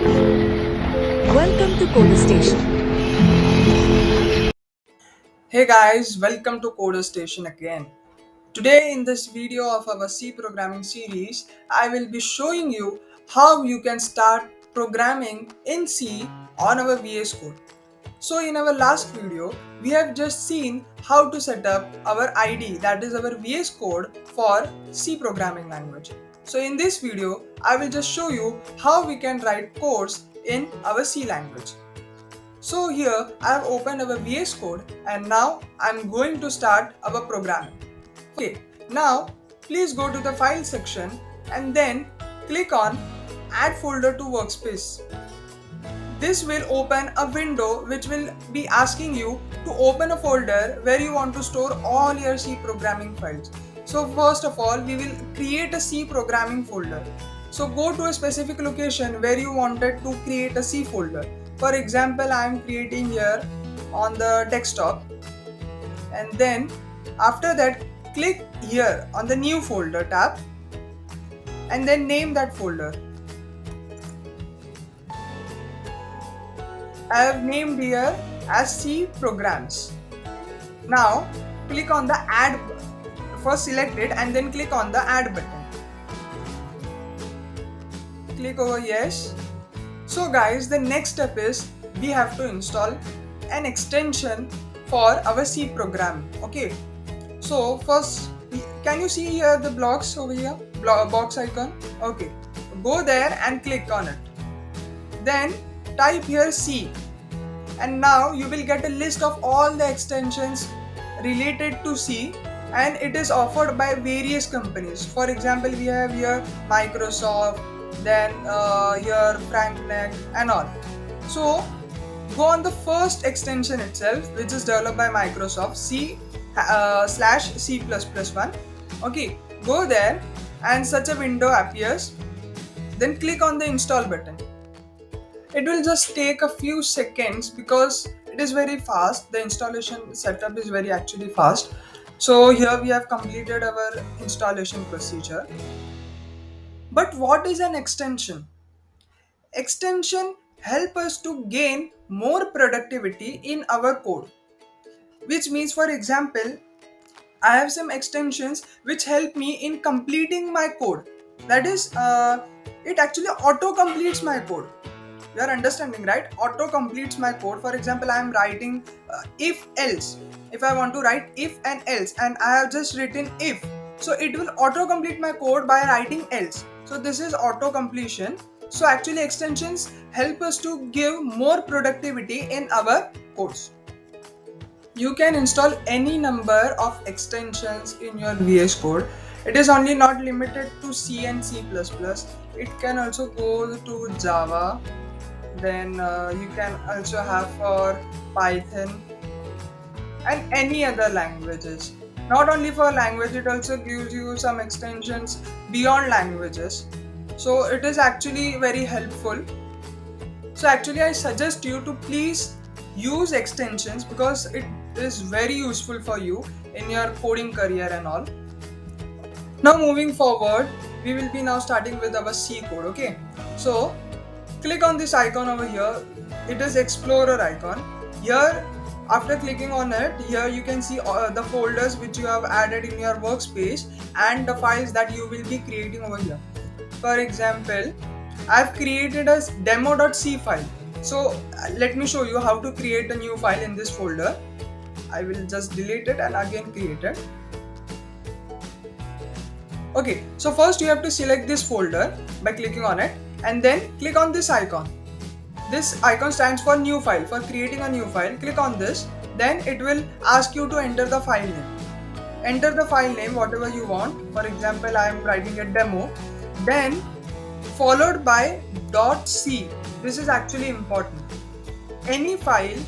Welcome to Coder Station. Hey guys, welcome to Coder Station again. Today in this video of our C programming series, I will be showing you how you can start programming in C on our VS Code. So in our last video, we have just seen how to set up our ID, that is our VS Code for C programming language. So in this video, I will just show you how we can write codes in our C language. So here I have opened our VS Code and now I'm going to start our programming. Okay, now please go to the file section and then click on add folder to workspace. This will open a window which will be asking you to open a folder where you want to store all your C programming files. So first of all, we will create a C programming folder. So go to a specific location where you wanted to create a C folder. For example, I am creating here on the desktop, and then after that click here on the new folder tab and then name that folder. I have named here as C programs. Now click on the add, first select it and then click on the add button. Click over yes. So guys, the next step is we have to install an extension for our C program. Okay, so first, can you see here the blocks over here, box icon? Okay, go there and click on it. Then type here C, and now you will get a list of all the extensions related to C, and it is offered by various companies. For example, we have here Microsoft, then here Frankneck and all. So go on the first extension itself, which is developed by Microsoft, C slash C++1. Okay, go there and such a window appears. Then click on the install button. It will just take a few seconds because it is very fast. The installation setup is very actually fast. So here we have completed our installation procedure. But what is an extension? Extension help us to gain more productivity in our code. Which means, for example, I have some extensions which help me in completing my code. That is, it actually auto completes my code. You are understanding, right? Auto completes my code. For example, I am writing if else. If I want to write if and else, and I have just written if, so it will auto complete my code by writing else. So this is auto completion. So actually extensions help us to give more productivity in our codes. You can install any number of extensions in your VS Code. It is only not limited to C and C++. It can also go to Java. Then you can also have for Python and any other languages. Not only for language, it also gives you some extensions beyond languages. So it is actually very helpful. So actually I suggest you to please use extensions because it is very useful for you in your coding career and all. Now moving forward, we will be now starting with our C code. Okay, so click on this icon over here. It is Explorer icon. Here, after clicking on it, here you can see the folders which you have added in your workspace and the files that you will be creating over here. For example, I've created a demo.c file. So let me show you how to create a new file in this folder. I will just delete it and again create it. Okay, so first you have to select this folder by clicking on it and then click on this icon. This icon stands for new file. For creating a new file, click on this. Then it will ask you to enter the file name. Enter the file name whatever you want. For example, I am writing a demo. Then followed by .c. This is actually important. Any file,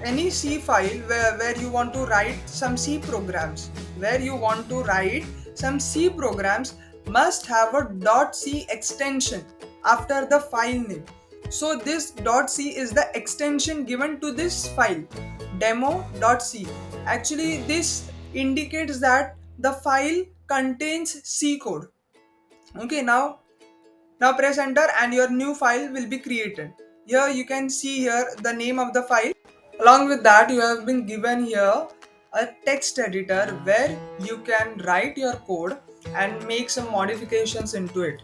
any C file where you want to write some C programs, must have a .c extension after the file name. So this .c is the extension given to this file, demo.c. Actually, this indicates that the file contains C code. Okay, now Now press enter and your new file will be created. Here you can see here the name of the file. Along with that, you have been given here a text editor where you can write your code and make some modifications into it.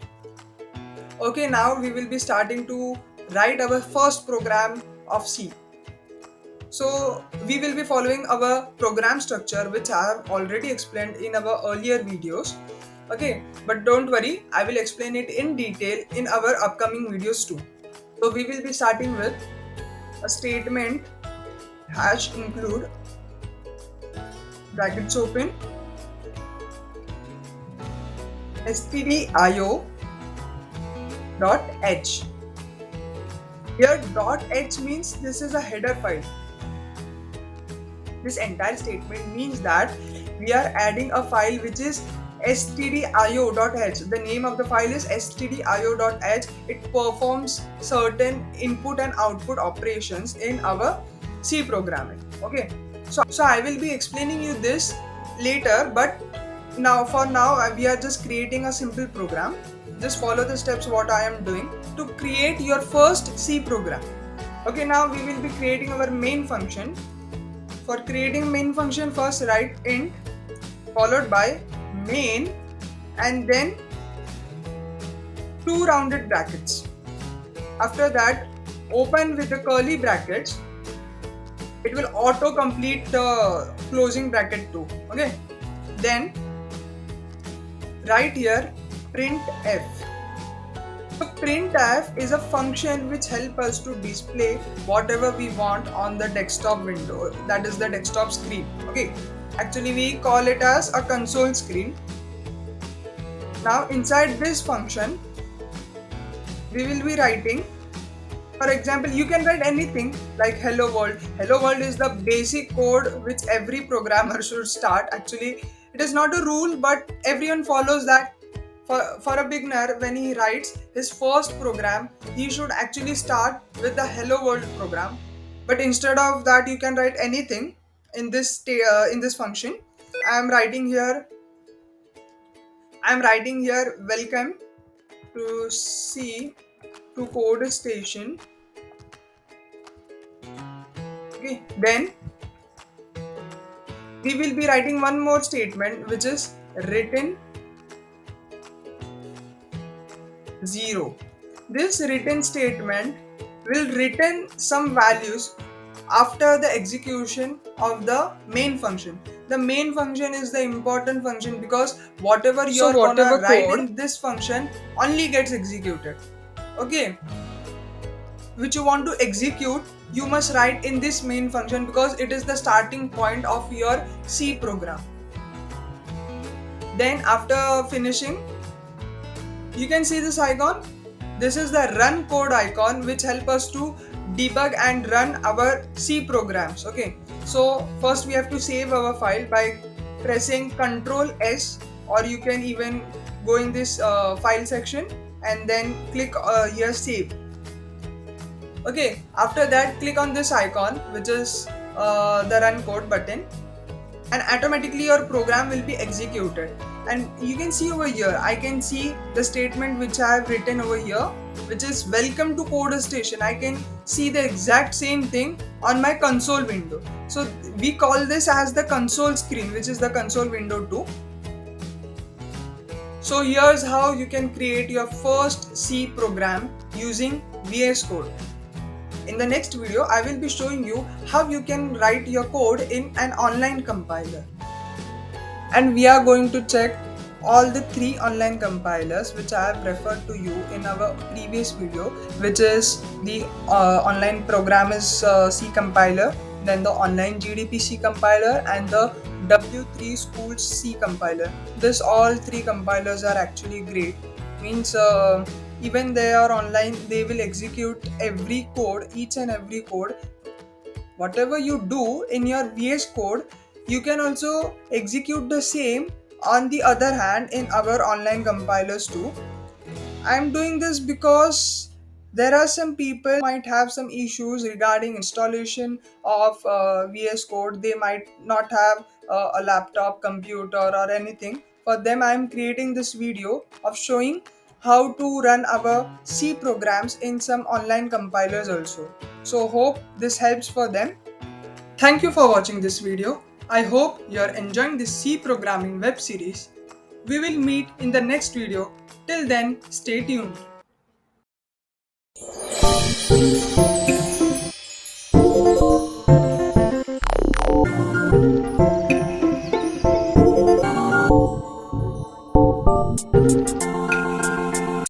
Okay, now we will be starting to write our first program of C. So we will be following our program structure, which I have already explained in our earlier videos. Okay, but don't worry, I will explain it in detail in our upcoming videos too. So we will be starting with a statement hash include brackets open stdio dot h. Here dot h means this is a header file. This entire statement means that we are adding a file which is stdio.h. The name of the file is stdio.h. It performs certain input and output operations in our C programming. Okay, so I will be explaining you this later, but for now we are just creating a simple program. Just follow the steps what I am doing to create your first C program. Okay, now we will be creating our main function. For creating main function, first write int followed by main and then two rounded brackets. After that, open with the curly brackets. It will auto complete the closing bracket too. Okay, then write here printf. So printf is a function which helps us to display whatever we want on the desktop window, that is the desktop screen. Okay, actually we call it as a console screen. Now inside this function we will be writing, for example, you can write anything like hello world. Hello world is the basic code which every programmer should start. Actually it is not a rule, but everyone follows that. For a beginner, when he writes his first program, he should actually start with the hello world program. But instead of that, you can write anything in this function. I am writing here welcome to C to code station. Okay, then we will be writing one more statement which is return 0. This return statement will return some values after the execution of the main function. The main function is the important function because whatever you are gonna write in this function only gets executed. Okay, which you want to execute, you must write in this main function because it is the starting point of your C program. Then after finishing, you can see this icon. This is the run code icon which help us to debug and run our C programs. Okay, so first we have to save our file by pressing Ctrl S, or you can even go in this file section and then click here save. Okay, after that click on this icon which is the run code button, and automatically your program will be executed. And you can see over here, I can see the statement which I have written over here, which is welcome to code station. I can see the exact same thing on my console window. So we call this as the console screen, which is the console window too. So here's how you can create your first C program using VS Code. In the next video, I will be showing you how you can write your code in an online compiler. And we are going to check all the 3 online compilers which I have referred to you in our previous video, which is the online programmers C compiler, then the online GDP C compiler, and the W3 Schools C compiler. This all 3 compilers are actually great. Means even they are online, they will execute every code, each and every code. Whatever you do in your VS Code, you can also execute the same on the other hand in our online compilers too. I'm doing this because there are some people who might have some issues regarding installation of VS Code. They might not have a laptop, computer or anything. For them, I'm creating this video of showing how to run our C programs in some online compilers also. So hope this helps for them. Thank you for watching this video. I hope you're enjoying this C programming web series. We will meet in the next video. Till then, stay tuned.